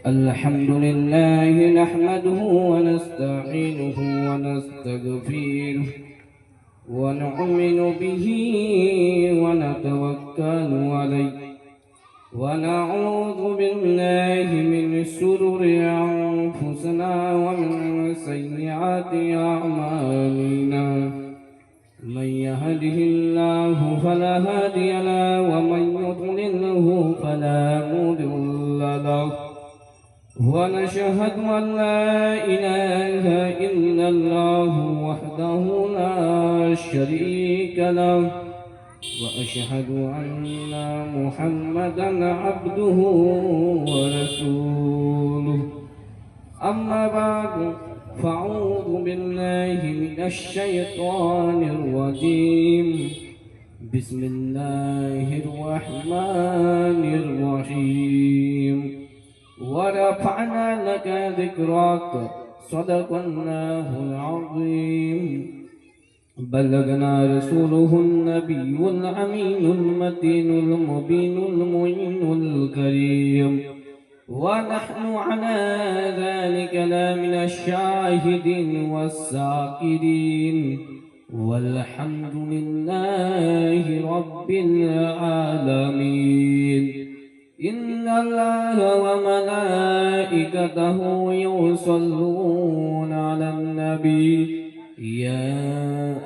الحمد لله نحمده ونستعينه ونستغفره ونؤمن به ونتوكل عليه ونعوذ بالله من شرور أنفسنا ومن سيئات أعمالنا من يهده الله فلا هادي له ومن يضلله فلا مضل له ونشهد أن لا إله إلا الله وحده لا شريك له وأشهد أن محمدا عبده ورسوله أما بعد فأعوذ بالله من الشيطان الرجيم بسم الله الرحمن الرحيم ورفعنا لك ذكرك صدق الله العظيم بلغنا رسوله النبي الأمين المتين المبين المعين الكريم ونحن على ذلك لمن الشاهدين والساكرين والحمد لله رب العالمين إن الله وملائكته يصلون على النبي يا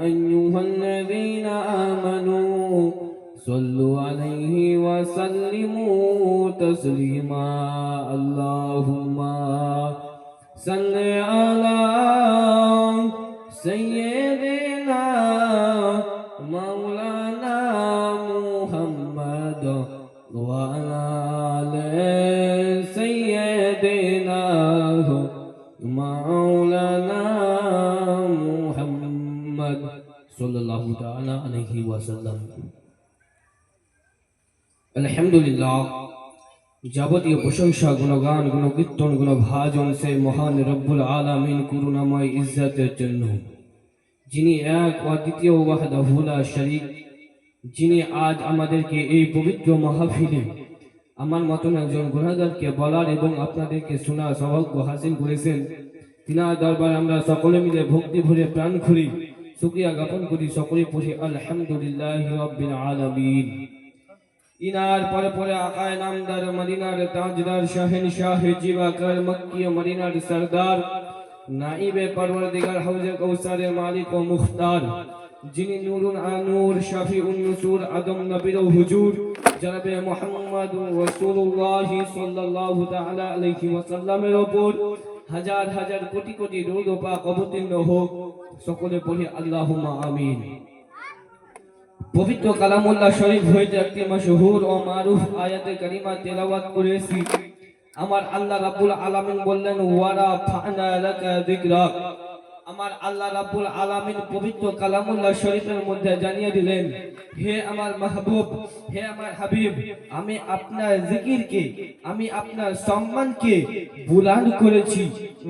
أيها الذين آمنوا صلوا عليه وسلموا تسليما اللهم صل على سيدنا مولانا محمد وعلى آل سيدنا مولانا محمد صلى الله تعالى عليه وسلم আলহামদুলিল্লাহ যাবতীয় প্রশংসা গুণগান গুণকীর্তন গুণভাজন সে মহান রব্বুল আলামিন করুণাময় ইজ্জতের জন্য, যিনি এক অদ্বিতীয় ওয়াহদাহু লা শারীক, যিনি আজ আমাদেরকে এই পবিত্র মাহফিলে আমার মতন একজন গুনাহগারকে বলার এবং আপনাদেরকে শোনার সৌভাগ্য হাসিল করেছেন। তিনার দরবারে আমরা সকলে মিলে ভক্তি ভরে প্রাণ খুলি শুকরিয়া জ্ঞাপন করি, সকলে পড়ি আলহামদুলিল্লাহি রাব্বিল আলামিন। ইনার পরে পরে আকায় নামদার মদিনার তাজদার শাহেনশাহ জিবাকার মক্কি ও মদিনার সরদার নাইবে পরওয়ারদিগার হাউজে কৌসারের মালিক ও মুখতার, যিনি নূরুন আনূর শাফিউন নুসুর আদম নবীর হুজুর জনাবে মুহাম্মদ রাসূলুল্লাহ সাল্লাল্লাহু তাআলা আলাইহি ওয়াসাল্লামের উপর হাজার হাজার কোটি কোটি দরুদ ও পাক অবতীর্ণ হোক। সকলে পড়ি আল্লাহুম্মা আমিন। পবিত্র কালামুল্লাহ শরীফ হইতে একটি মাশহুর ও মারুফ আয়াতে কারিমা তেলাওয়াত করেছি। আমার আল্লাহ রাব্বুল আলামিন বললেন ওয়ারাফা'না লাকা যিকরাক। আমার আল্লাহ রাব্বুল আলামিন পবিত্র কালামুল্লাহ শরীফের মধ্যে জানিয়ে দিলেন, হে আমার মাহবুব, হে আমার হাবিব, আমি আপনার জিকিরকে, আমি আপনার সম্মানকে বুলন্দ করেছি,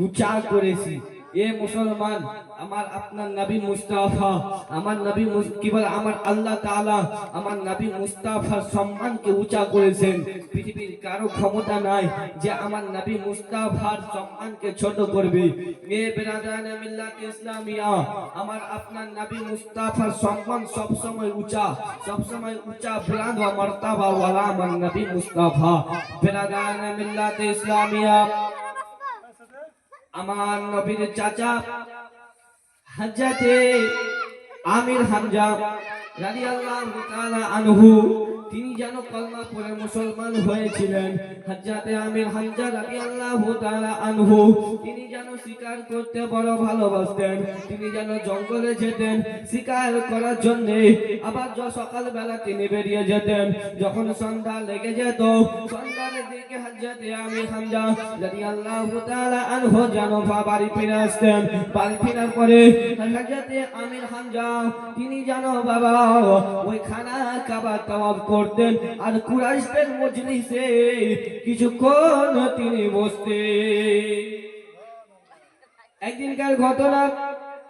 উঁচা করেছি। এ মুসলমান, আমার আপনার নবী মুস্তাফা, আমার নবী কি বলে, আমার আল্লাহ তাআলা আমার নবী মুস্তাফার সম্মানকে উঁচা করেছেন। পৃথিবীর কারো ক্ষমতা নাই যে আমার নবী মুস্তাফার সম্মানকে ছোট করবে। এ বিরাদানে মিল্লাত ইসলামিয়া, আমার আপনার নবী মুস্তাফার সম্মান সব সময় উঁচা, সব সময় উঁচা বুলন্দ ও মারতাবা ওয়ালা আমার নবী মুস্তাফা। বিরাদানে মিল্লাত ইসলামিয়া, আমার নবীর চাচা হযরতে আমির হামজা রাদিয়াল্লাহু তাআলা আনহু, তিনি যেন কলমা পড়ে মুসলমান হয়েছিলেন। হযরতে আমির হামজা রাদিয়াল্লাহু তাআলা আনহু, তিনি যেন শিকার করতে বড় ভালোবাসতেন। তিনি যেন জঙ্গলে যেতেন শিকার করার জন্য, আবার সকালবেলা তিনি বেরিয়ে যেতেন। যখন সন্ধ্যা লেগে যেত, সন্ধ্যার দিকে হযরতে আমির হামজা রাদিয়াল্লাহু তাআলা আনহু যেন বাড়ি ফিরে আসতেন। বাড়ি ফেরার পরে হযরতে আমির হামজা তিনি যেন বাবা ওই খানা কাবা তাওয়াফ করতেন আর কুরাইশদের মজলিসে কিছুক্ষণ তিনি বসতেন। একদিনকার ঘটনা,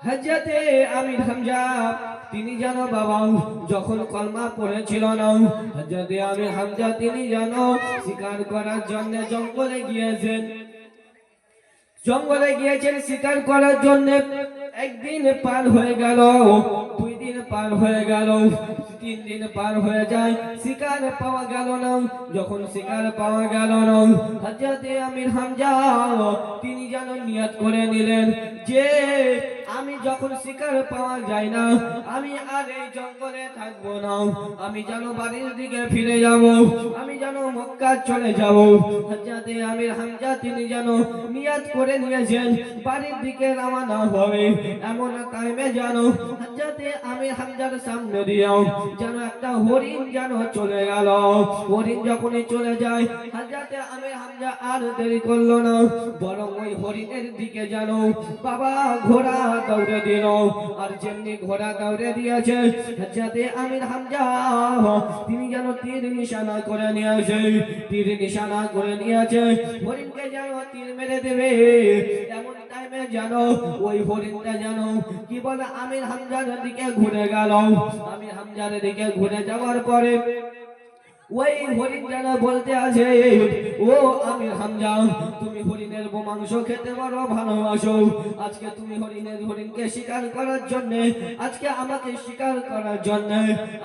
হযরতে আমির হামজা তিনি জানো বাবা যখন কলমা পড়েছিল না, হযরতে আমির হামজা তিনি জানো শিকার করার জন্য জঙ্গলে গিয়েছেন। জঙ্গলে গিয়েছেন শিকার করার জন্য। একদিন পার হয়ে গেল, 2 দিন পার হয়ে গেল, 3 দিন পার হয়ে যায়, শিকার পাওয়া গেল না। যখন শিকার পাওয়া গেল না, হযরতে আমির হামজা তিনি যেন নিয়ত করে নিলেন যে আমি যখন শিকার পাওয়া যায় না, আমি আর এই জঙ্গলে থাকবো না, আমি যেন বাড়ির দিকে ফিরে যাব, আমি যেন মক্কা চলে যাব। হযরতে আমির হামজা তিনি যেন নিয়ত করে নিয়েছেন বাড়ির দিকে রওনা হবে। এমন টাইমে যেন হযরতে আমির হামজার সামনে দিয়েও যেন একটা হরিণ যেন চলে গেল। হরিণ যখনই চলে যায়, হযরতে আমির হামজা আর দেরি করলো না, বরং ওই হরিণের দিকে যেন বাবা ঘোড়া দৌড়ে দিল। আর যেমনি ঘোড়া দৌড়ে দিয়েছে, হযরতে আমির হামজা তিনি যেন তীর নিশানা করে নিয়েছে, তীর নিশানা করে নিয়েছে, হরিণকে যেন তীর মেরে দেবে। এমন টাইমে যেন ওই হরিণটা যেন কি বলে আমির হামজার দিকে ঘুরে গেল। আমির হামজার দিকে ঘুরে যাওয়ার পরে ওই হরিণ যেন বলতে আছে, ও আমির হামজা তুমি হরিণের মাংস খেতে বড় ভালোবাসো, আজকে তুমি হরিণকে শিকার করার জন্য, আজকে আমাকে শিকার করার জন্য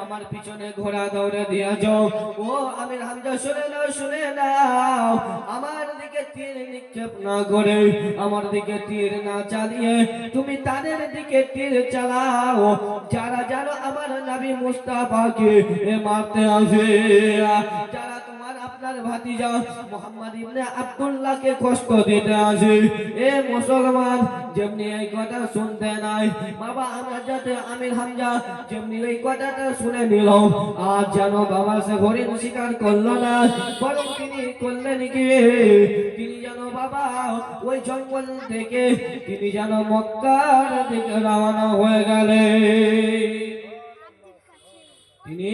আমার পিছনে ঘোড়া দৌড়ে দিয়েছ। ও আমির হামজা শুনে নাও, শুনে নাও, আমার দিকে তীর নিক্ষেপ না করে, আমার দিকে তীর না চালিয়ে তুমি তাদের দিকে তীর চালাও যারা জানো আমার নবী মুস্তাফাকে মারতে আসে, যারা তোমার আপনার ভাতিজা মুহাম্মদ ইবনে আব্দুল্লাহকে কষ্ট দিতে আসে। এ মুসলমান যেমনি এই কথা শুনতে নাই বাবা হযরতে আমির হামজা যেমনি এই কথাটা শুনে নিল, আর যেন বাবা সে হরিণ শিকার করলো না, বরং তিনি করলেন কি, তিনি যেন বাবা ওই জঙ্গল থেকে তিনি যেন মক্কার দিকে রওনা হয়ে গেলেন। তিনি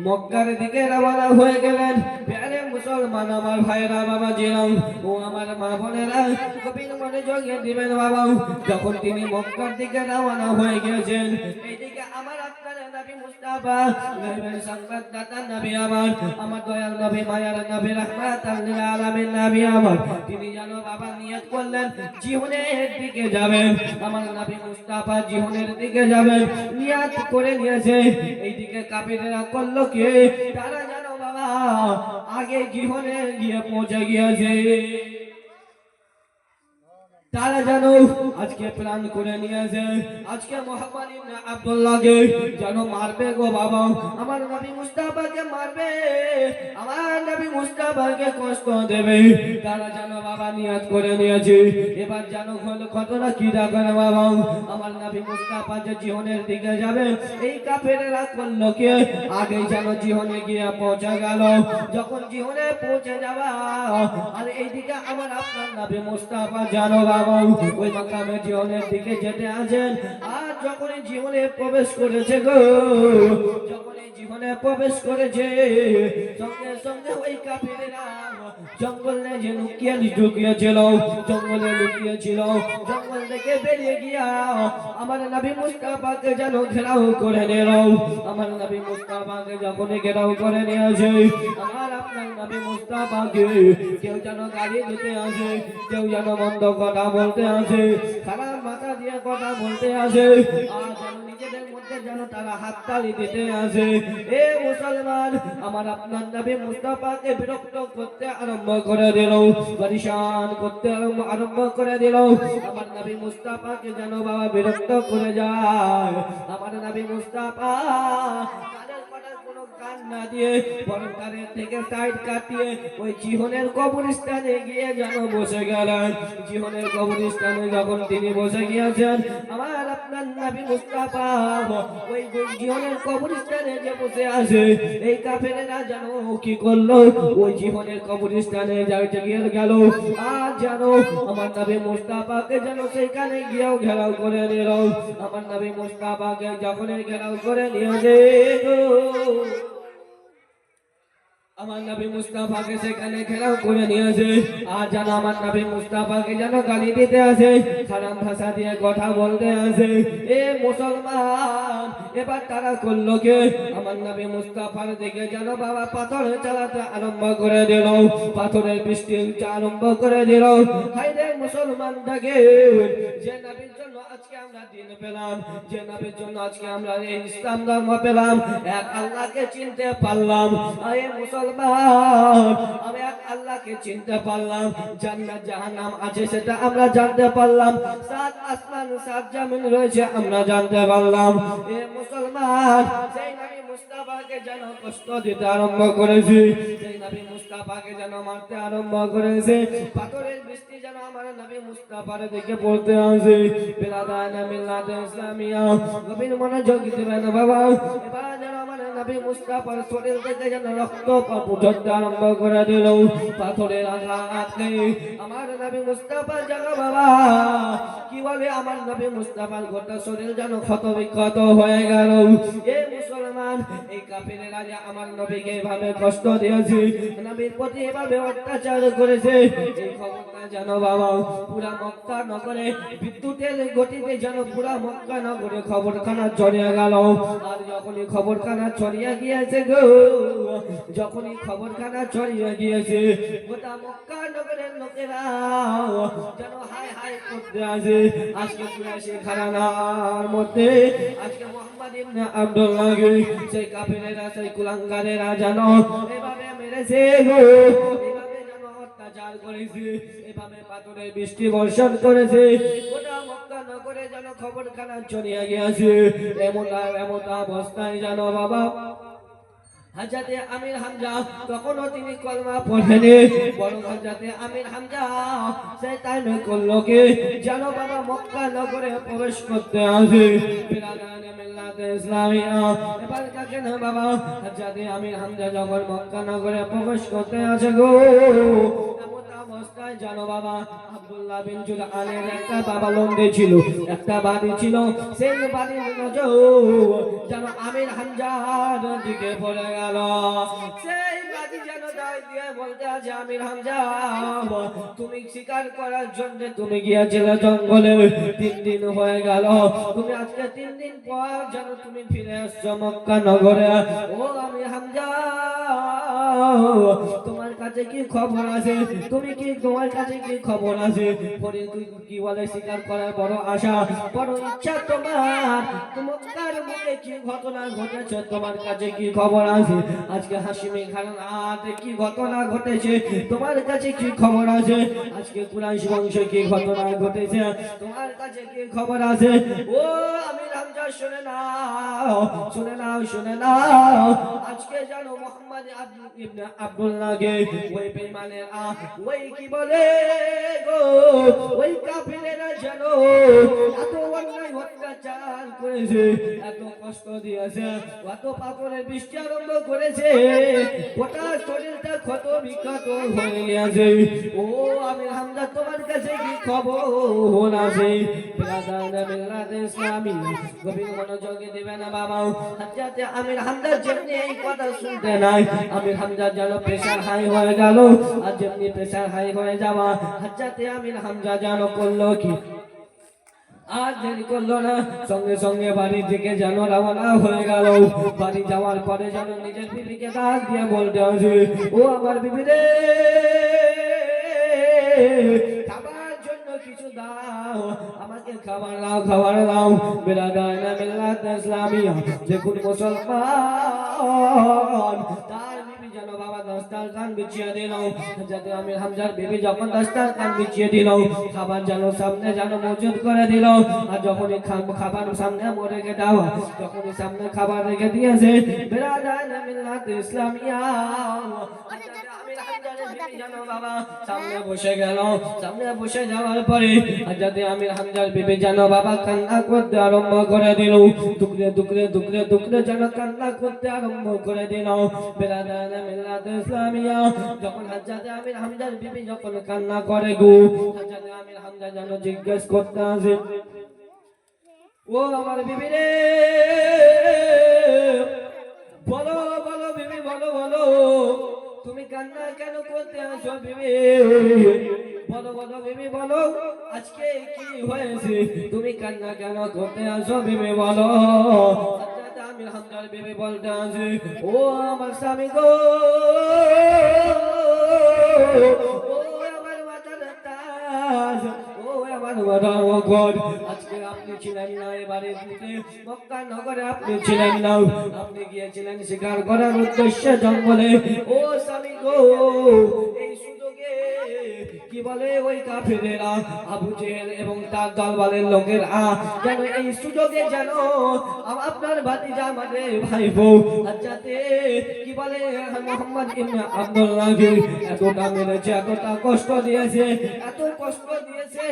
মক্কার দিকে রওনা হয়ে গেলেন। প্যারে মুসলমান আমার ভাইরা বাবা জিরাম ও আমার মা বোনেরা গভীর মনোযোগ দিবেন বাবা, যখন তিনি মক্কার দিকে রওনা হয়ে গেছেন, এইদিকে আমার আপনার নবী মুস্তাফা নবীর সংবাদদাতা নবী আমার দয়াল নবী মায়ার নবী রাহমাতাল লিল আলামিন নবী আমার, তিনি যেন বাবা নিয়ত করলেন জিহনের দিকে যাবেন। আমার নবী মুস্তাফা জিহনের দিকে যাবেন নিয়ত করে নিয়েছে। এইদিকে কাফিররা করলো কি, তারা জানো বাবা আগে জিহনে গিয়ে পৌঁছে গিয়েছে, তারা জানো আজকে প্ল্যান করে নিয়েছে আজকে মুহাম্মদ ইবনে আব্দুল্লাহকে যেন মারবে গো বাবা, আমার নবী মুস্তাফাকে মারবে, আমার নবী মুস্তাফাকে কষ্ট দেবে। তারা জানো বাবা নিয়ত করে নিয়েছে। এবার জানো হলো ঘটনা কি দেখেন বাবা, আমার নবী মুস্তাফা যে জিহনের দিকে যাবে, এই কাফেররা করলো কি, আগে জানো জিহনে গিয়ে পৌঁছে গেল। যখন জিহনে পৌঁছে যাওয়া, আর এইদিকে আমার আপনার নবী মুস্তাফা জানো ওই মাকামে জীবনের দিকে যেতে আছেন। আর যখন জীবনে প্রবেশ করেছে গো, যখন জীবনে প্রবেশ করেছে, সঙ্গে সঙ্গে ওই কাফেরেরা জঙ্গলে যে লুকিয়েছিল, জঙ্গলে লুকিয়েছিল, জঙ্গল থেকে বেরিয়ে গিয়া আমার নবী মুস্তাফাকে যেন ঘেরাও করে নিল। আমার নবী মুস্তাফাকে যখন ঘেরাও করে নিয়েছে, আমার আপনার নবী মুস্তাফাকে কেউ যেন গালি দিতে আসে, কেউ যেন মন্দ কথা বলতে আসে, খারাপ মাথা দিয়ে কথা বলতে আসে, আর যেন নিজেদের মধ্যে যেন তারা হাততালি দিতে আসে। এ মুসলমান আমার আপনার নবী মুস্তাফাকে বিরক্ত করতে আরম্ভ করে দিল, পরেশান করতে আরম্ভ করে দিল। আমার নবী মুস্তাফাকে যেন বাবা বিরক্ত করে যায়। আমার নবী মুস্তাফা কান না দিয়ে বরং তাদের থেকে সাইড কাটিয়ে ওই জিহনের কবরস্থানে গিয়ে যেন বসে গেলেন। জিহনের কবরস্থানে যখন তিনি বসে গিয়েছেন, আমার আপনার নবী মুস্তাফা ওই জিহনের কবরস্থানে যে বসে আছে, এই কাফেরেরা যেন কি করলো, ওই জিহনের কবরস্থানে গিয়ে গেল, আর যেন আমার নবী মুস্তাফাকে যেন সেইখানে গিয়েও ঘেরাও করে নিল। আমার নবী মুস্তাফাকে যখন ঘেরাও করে নিয়েছে, আমার নবী মুস্তাফাকে সেখানে ঘেরাও করে নিয়েছে আর যেন আমার নবী মুস্তাফাকে যেন গালি দিতে আসে, খারাপ ভাষা দিয়ে কথা বলতে আসে। এ মুসলমান, এবার তারা করলো কে? আমার নবী মুস্তাফার দিকে যেন বাবা পাথর চালাতে আরম্ভ করে দিল, পাথরের বৃষ্টি আরম্ভ করে দিল। হায়রে মুসলমান দেখে, যে নবীর জন্য আজকে আমরা দিন পেলাম, যে নবীর জন্য আজকে আমরা এই ইসলাম ধর্ম পেলাম, এক আল্লাহকে চিনতে পারলাম। আরে মুসলমান, আমি এক আল্লাহকে চিনতে পারলাম, জান্নাত জাহান্নাম আছে সেটা আমরা জানতে পারলাম, সাত আসমান সাত জমিন রয়েছে আমরা জানতে পারলাম। এ মুসলমান, সেই নবী মুস্তাফাকে যেন কষ্ট দিতে আরম্ভ করেছি, সেই নবী মুস্তাফাকে যেন মারতে আরম্ভ করেছে, পাথরের বৃষ্টি যেন আমার নবী মুস্তাফার দিকে পড়তে আসে। বিরাদানা মিল্লাতে ইসলামিয়া, গভীর মনোযোগ দিবেন বাবা। এবার যেন আমার নবী মুস্তাফার শরীর থেকে যেন রক্ত ঝরতে আরম্ভ করে দিল, পাথরের আঘাতে আমার নবী মুস্তাফা যেন বাবা কি বলে, আমার নবী মুস্তাফার গোটা শরীর যেন ক্ষত বিক্ষত হয়ে গেল। এ মুসলমান, এই কাফিরেরা যে আমার নবীকে এভাবে কষ্ট দিয়েছে, নবীর প্রতি এভাবে অত্যাচার করেছে, এই খবরটা যেন বাবা পুরা মক্কা নগরে বিদ্যুতের গতিতে যেন পুরা মক্কা নগরে খবরখানা ছড়িয়ে গেল। আর যখনই খবরখানা ছড়িয়ে গিয়েছে গো, যখনই খবরখানা ছড়িয়ে গিয়েছে, গোটা মক্কা নগরের লোকেরা যেন হাই হাই করতে আসে। আজকে কুরাইশি ঘরানার মধ্যে আজকে মুহাম্মদ ইবনে আব্দুল্লাহকে সেই কাফিরেরা সেই কুলাঙ্গারেরা যেন এভাবে মেরেছে গো, এভাবে যেন অত্যাচার করেছে, এভাবে পাথরের বৃষ্টি বর্ষণ করেছে, গোটা মক্কা নগরে যেন খবরখানা ছড়িয়ে গিয়েছে। এমন অবস্থায় জানো বাবা হযরতে আমির হামজা তখনও তিনি কলমা পড়েনি, বরং হযরতে আমির হামজা সেই টাইমে করলো কি জানো বাবা, মক্কা নগরে প্রবেশ করতে আসে। বিরাদানে মিল্লাতে ইসলামিয়া, এবার কাকে না বাবা, হযরতে আমির হামজা যখন মক্কা নগরে প্রবেশ করতে আসে গো, অবস্থায় জানো বাবা আব্দুল্লাহ বিন জুলআনের একটা বাবা লন্ডে ছিল, একটা বাড়ি ছিল, সেই বাড়ির নজর যেন আমির হামজার দিকে পড়ে গেল। সেই বাড়ি যেন দাঁড়িয়ে দিয়ে বলতে আছে, আমির হামজা তুমি শিকার করার জন্য তুমি গিয়েছিলে জঙ্গলে, 3 দিন হয়ে গেল, তুমি আজকে 3 দিন পর যেন তুমি ফিরে আসছো মক্কা নগরে। ও আমির হামজা, তোমার কাছে কি খবর আছে? তোমার কাছে কি খবর আছে? পরে তুই কি বলে, শিকার করার বড় আশা, বড় ইচ্ছা তোমার, তোমার মুখে কি ঘটনা ঘটেছে, তোমার কাছে কি খবর আছে? আজকে হাসিমি খানাতে কি ঘটনা ঘটেছে, তোমার কাছে কি খবর আছে? আজকে কুরাইশ বংশে কি ঘটনা ঘটেছে, তোমার কাছে কি খবর আছে? ও আমির হামজা, শুনে নাও, শুনে নাও, শুনে নাও, আজকে জানো মুহাম্মদ ইবনে আব্দুল্লাহকে ওই বেঈমানের ওই কি বলে গো, ওই কাফিরেরা জানো এত অন্যায় অত্যাচার করেছে, এত কষ্ট দিয়েছে, এত পাথরের বৃষ্টি আরম্ভ করেছে, গোটা শরীরটা ক্ষত বিক্ষত হয়ে গেছে। ও আমির হামজা, তোমার কাছে কি খবর আছে? বিরাদানে মিল্লাতে ইসলামি, গভীর মনোযোগে দিবে না বাবা। হযরতে আমির হামজা যেমনি এই কথা শুনতে নাই, আমির হামজা যেন প্রেসার হাই হয়ে গেল, আর যেমনি প্রেসার হাই হয়ে যাওয়া, হযরতে আমির হামজা যেন করলো কি, আর দেরি করলো না, সঙ্গে সঙ্গে বাড়ির দিকে যেন রওনা হয়ে গেল। বাড়ি যাওয়ার পরে যেন নিজের বিবিকে ডাক দিয়ে বলতে আছে, ও আমার বিবি রে, খাবার জন্য কিছু দাও, আমাকে খাবার দাও, খাবার দাও। বিরাদানে মিল্লাতে ইসলামিয়া, দেখুন মুসলমান, তার বিবি যেন বাবা দস্তারখান বিছিয়ে দিল। হযরত আমির হামজার বিবি যখন দস্তারখান বিছিয়ে দিল, খাবার যেন সামনে যেন মজুদ করে দিল, আর যখনই খাবার সামনে রেখে দেওয়া, যখনই সামনে খাবার রেখে দিয়েছে, বিরাদানে মিল্লাতে ইসলামিয়া, বাবা সামনে বসে গেল। সামনে বসে যাওয়ার পরে হযরতে আমির হামজার বিবি যেন বাবা কান্না করতে আরম্ভ করে দিল, টুকরে টুকরে টুকরে টুকরে যেন কান্না করতে আরম্ভ করে দিল। বিরাদানে মিল্লাতে ইসলামিয়া, যখন হযরতে আমির হামজার বিবি যখন কান্না করে গো, হযরতে আমির হামজা যেন জিজ্ঞেস করতে আসে, ও আমার বিবি রে, বলো বলো বিবি, বলো বলো, তুমি কান্না কেন করতে আসো বিবি? বলো বলো বিবি বলো, আজকে কি হয়েছে? তুমি কান্না কেন করতে আসো বিবি বলো। আমির হামজার বিবি বলতে আছে, ও আমার স্বামী গো, আজকে আপনি ছিলেন না এবারে মক্কা নগরে, আপনি ছিলেন না, আপনি গিয়েছিলেন শিকার করার উদ্দেশ্যে জঙ্গলে। ও স্বামী গো, এই সুযোগে কি বলে ওই কাফেরেরা, আবু জেহেল এবং তার দলবলের লোকেরা যেন এই সুযোগে যেন আপনার ভাতিজা আমাদের ভাইপো যাতে কি বলে মুহাম্মদ ইবনে আব্দুল্লাহকে এতটা মেরেছে, এতটা কষ্ট দিয়েছে, এত কষ্ট দিয়েছে,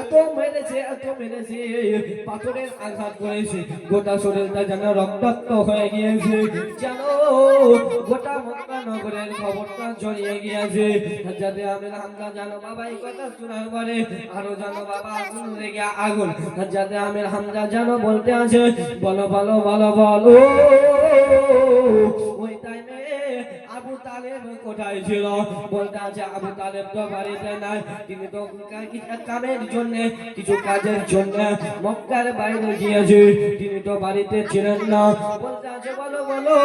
এত মেরেছে, এত মেরেছে, পাথরের আঘাত করেছে, গোটা শরীরটা যেন রক্তাক্ত হয়ে গিয়েছে, যেন গোটা মক্কা নগরের খবরটা ছড়িয়ে গিয়েছে। যাতে আমির হামজা জানো বাবা এই কথা শোনার পরে আরো জানো বাবা আগুন লেগে আগুন, যাতে আমির হামজা জানো বলতে আছে, বলো বলো বলো বলো, ওই টাইমে আবু তালেব কোথায় ছিল? বলতে আছে আবু তালেব তো বাড়িতে নাই, তিনি তো কামের জন্য, কিছু কাজের জন্য মক্কার বাইরে গিয়েছে, তিনি তো বাড়িতে ছিলেন না। বলতে আছে বলো বলো,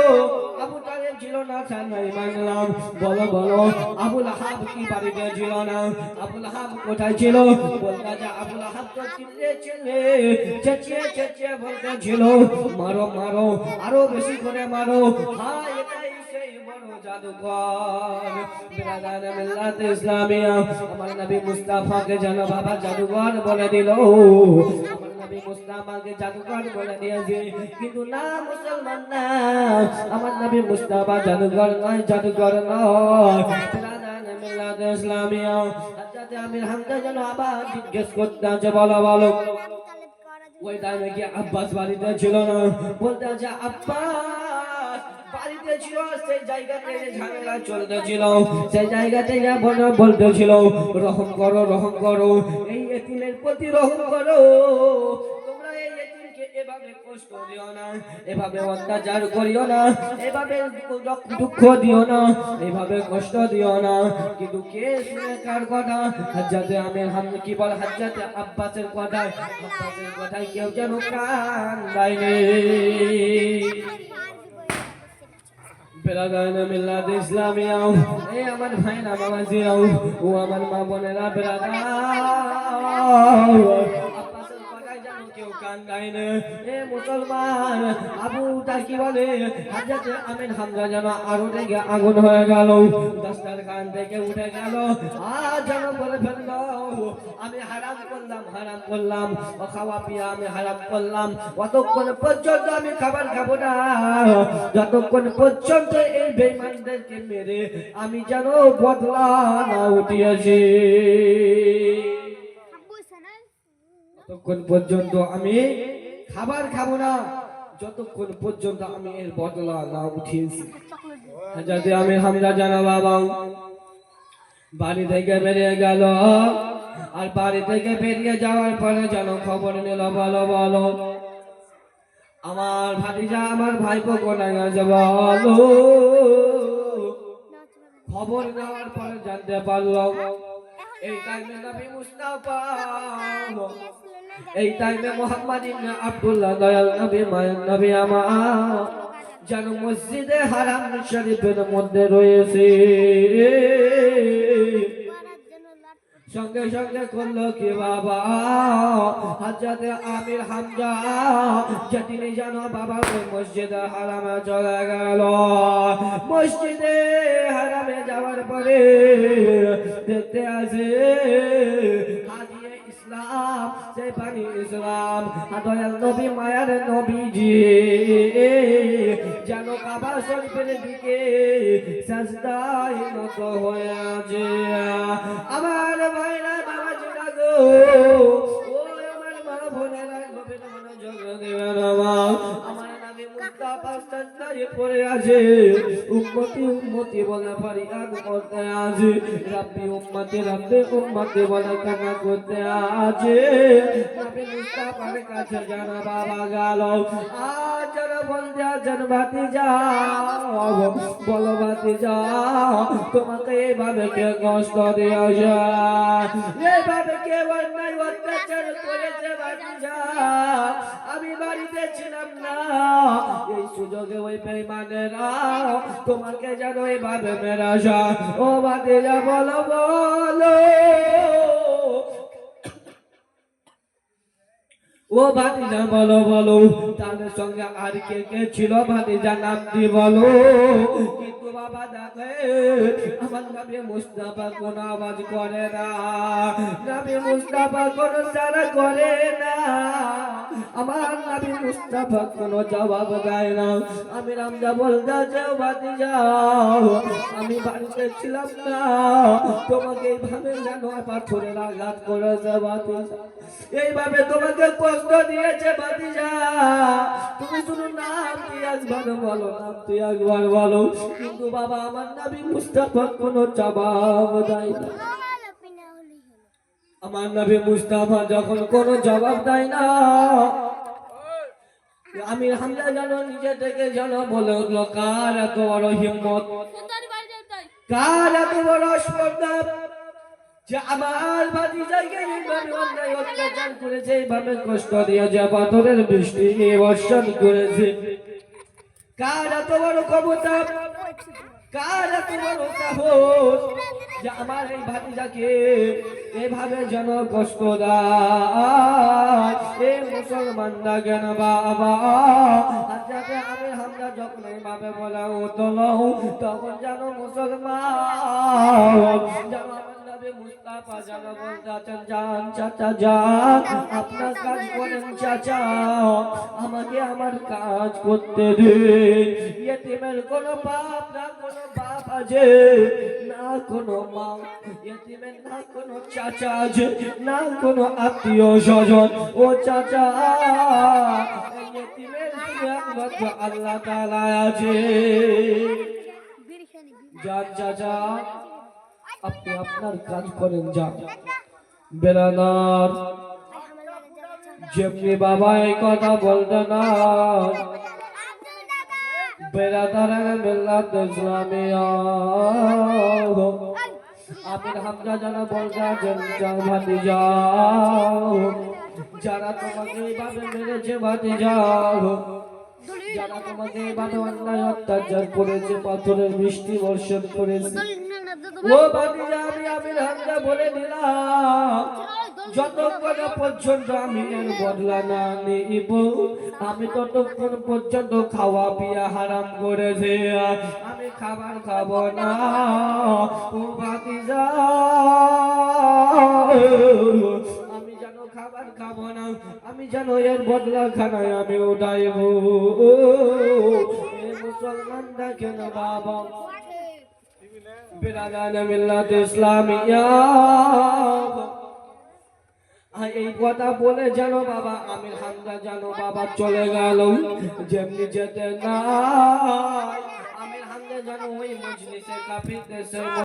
আবু তালেব ছিল না স্যার নাই মানলাম, বলো বলো আবুল আহাব কি বাড়িতে ছিল না? আবুল আহাব কোথায় ছিল? বলতে আছে আবুল আহাব তো চিল্লে চিল্লে চেঁচিয়ে চেঁচিয়ে বলতে ছিল, মারো মারো, আরো বেশি করে মারো, হ্যাঁ এটাই সেই বড় জাদুঘর। বিরাদান মিল্লাত ইসলামিয়া আমার নবী মুস্তাফাকে যেন বাবা জাদুঘর বলে দিল, আমার নবী মুস্তাফাকে জাদুঘর বলে দিয়েছে, কিন্তু না মুসলমান না, আমার নবী মুস্তাফা জাদুঘর নয়, জাদুঘর নয়। বিরাদান মিল্লাত ইসলামিয়া হযরত আমির হামজা যেন আবার জিজ্ঞেস করতে আছে, বলো বলো, ওই টাইমে কি আব্বাস বাড়িতে ছিল না? বলতে আছে আব্বাস বাড়িতে ছিল, সেই জায়গাতে ঝামেলা চলতেছিল, সেই জায়গাতে বলতেছিল রহম করো রহম করো, এই এতিমের প্রতি রহম করো, তোমরা এই এতিমকে এভাবে কষ্ট দিও না, এভাবে অত্যাচার করিও না, এভাবে দুঃখ দিও না, এভাবে কষ্ট দিও না। কিন্তু কে শুনে কার কথা? হযরত আমির হামজা কি বল, হযরত আব্বাসের কথা, আব্বাসের কথায় কেউ যেন কান দেয়নি। বেরাদান মিল্লাত ইসলামিয়া এই আমার ভাইরা বাবাজিরাও, ও আমার মা বোনেরা, বেরাদান আব্বাসের কথায় যেন কেউ কান দেয় না। এ মুসলমান, আবু তার কি বলে, হযরত আমির হামজা যেন আরো থেকে আগুন হয়ে গেল, দস্তার খান থেকে উঠে গেল, আর যেন বলে ফেললো আমি হারাম করলাম, হারাম করলাম, ও খাওয়া পিয়া আমি হারাম করলাম, অতক্ষণ পর্যন্ত আমি খাবার খাবো না, যতক্ষণ পর্যন্ত এই বেঈমানদেরকে মেরে আমি যেন বদলা না উঠিয়েছি, ততক্ষণ পর্যন্ত আমি খাবার খাবো না, যতক্ষণ পর্যন্ত আমি এর বদলা না উঠিয়েছি। যাতে আমির হামজা জানা বাবা বাড়ি থেকে বেরিয়ে গেল, আর বাড়ি থেকে বেরিয়ে যাওয়ার পরে যেন খবর নিল, বলো বলো আমার ভাতিজা আমার ভাইপো কোথায় গেছে বলো। খবর নেওয়ার পরে জানতে পারলো এই টাইমে নবী মুস্তাফা, এই টাইমে মুহাম্মদ ইবনে আব্দুল্লাহ দয়াল নবী মায়ের নবী আমার যেন মসজিদে হারাম শরীফের মধ্যে রয়েছে। সঙ্গে সঙ্গে করলো কি বাবা, হযরত আমির হামজা যে তিনি জানো বাবা ওই মসজিদে হারামে চলে গেল। মসজিদে হারামে যাওয়ার পরে দেখতে আছে হাজিয়ে ইসলাম, সেই পানি ইসলাম দয়াল নবী মায়ার নবীজি যেন কাবা শরীফের দিকে সাজদায় নত হয়ে আছে। আমার ভাইরা বাবাজিরা গো, ও আমার মা বোনেরা, গভীর মনোযোগ দেবেন। আমার নবী মুস্তাফা সেজদায় পড়ে আছে, উম্মতি উম্মতি বলে ফরিয়াদ করতে আছে, রাব্বি উম্মতি বলে কান্না করতে আছে। নবী মুস্তাফার কাছে জানা বাবা গেল, আর যারা বলতে আছেন ভাতিজা, বলো ভাতিজা তোমাকে এইভাবে কে কষ্ট দিয়েছে, এইভাবে কে অন্যায় অত্যাচার করেছে ভাতিজা? আমি বাড়িতে ছিলাম না, এই সুযোগে ওই বেঈমানেরা তোমাকে যেন এইভাবে মেরেছে। ও ভাতিজা বলো বলো, ও ভাতিজা বলো বলো, তাদের সঙ্গে আর কে কে ছিল ভাতিজা নামটি বলো। কিন্তু বাবা দেখে আমার নবী মুস্তাফা কোন আওয়াজ করে না, নবী মুস্তাফা কোন সারা করে না, আমার নবী মুস্তাফা কোন জবাব দেয় না। আমি রামজা বলতে যাও ভাতিজা, আমি বাড়িতে ছিলাম না, তোমাকে এইভাবে যেন পাথরের আঘাত করেছে ভাতিজা, এইভাবে তোমাকে কষ্ট দিয়েছে ভাতিজা। তুমি শুধু নাম তুই একবার বলো, নাম তুই একবার বলো। কিন্তু বাবা আমার নবী মুস্তাফা কোনো জবাব দেয় না। আমার নবী মুস্তাফা যখন কোনো জবাব দেয় না, আমি হামজা যেন নিজে থেকে যেন বলে উঠলো, কার এত বড় হিম্মত, কার এত বড় স্পর্ধা যে আমার ভাতিজাকে এইভাবে অন্যায় অত্যাচার করেছে, এইভাবে কষ্ট দিয়েছে, পাথরের বৃষ্টি বর্ষণ করেছে। কার এত বড় ক্ষমতা, কার এত বড় সাহস যে আমার এই ভাতিজাকে এভাবে যেন কষ্ট দেয়? এ মুসলমানরা কেন বাবা, যাতে আমি হামজা যখন এইভাবে বলা উঠলো, তখন যেন মুসলমান যেন মুস্তাফা যেন বলতে আছেন, যান চাচা যান, আপনার কাজ করেন চাচা, আমাকে আমার কাজ করতে দিন। ইয়েতিমের কোনো বাপ না কোনো বাপ আছে, না কোনো মা, ইয়েতিমের না কোনো চাচা আছে, না কোনো আত্মীয় স্বজন। ও চাচা, ইয়েতিমের শুধু একমাত্র আল্লাহ তাআলা আছে। যান চাচা, আপনি আপনার কাজ করেন যান। বেরাদার যেমনি বাবা এই কথা বলতে না, বেরাদার মিল্লাত ইসলামিয়া আমির হামজা যারা বলতে আছেন, যাও ভাতিজা, যারা তোমাকে এইভাবে মেরেছে ভাতিজা, যারা তোমাকে এইভাবে অন্যায় অত্যাচার করেছে, পাথরের বৃষ্টি বর্ষণ করেছে, ও ভাতিজা আমি আমির হামজা বলে দিলাম, যতক্ষণ পর্যন্ত আমি এর বদলা না নিব, আমি ততক্ষণ পর্যন্ত খাওয়া পিয়া হারাম করেছে, আমি খাবার খাবো না। ও ভাতিজা আমি যেন খাবার খাবো না, আমি যেন এর বদলা খানায় আমি উঠাইব। মুসলমান দেখেন বাবা, বিরাদান মিল্লাত ইসলামিয়া, এই কথা বলে যেন বাবা আমির হামজা যেন বাবা চলে গেল। যেমনি যেতে না আমির হামজা যেন ওই মজলিসে কাফির দেশে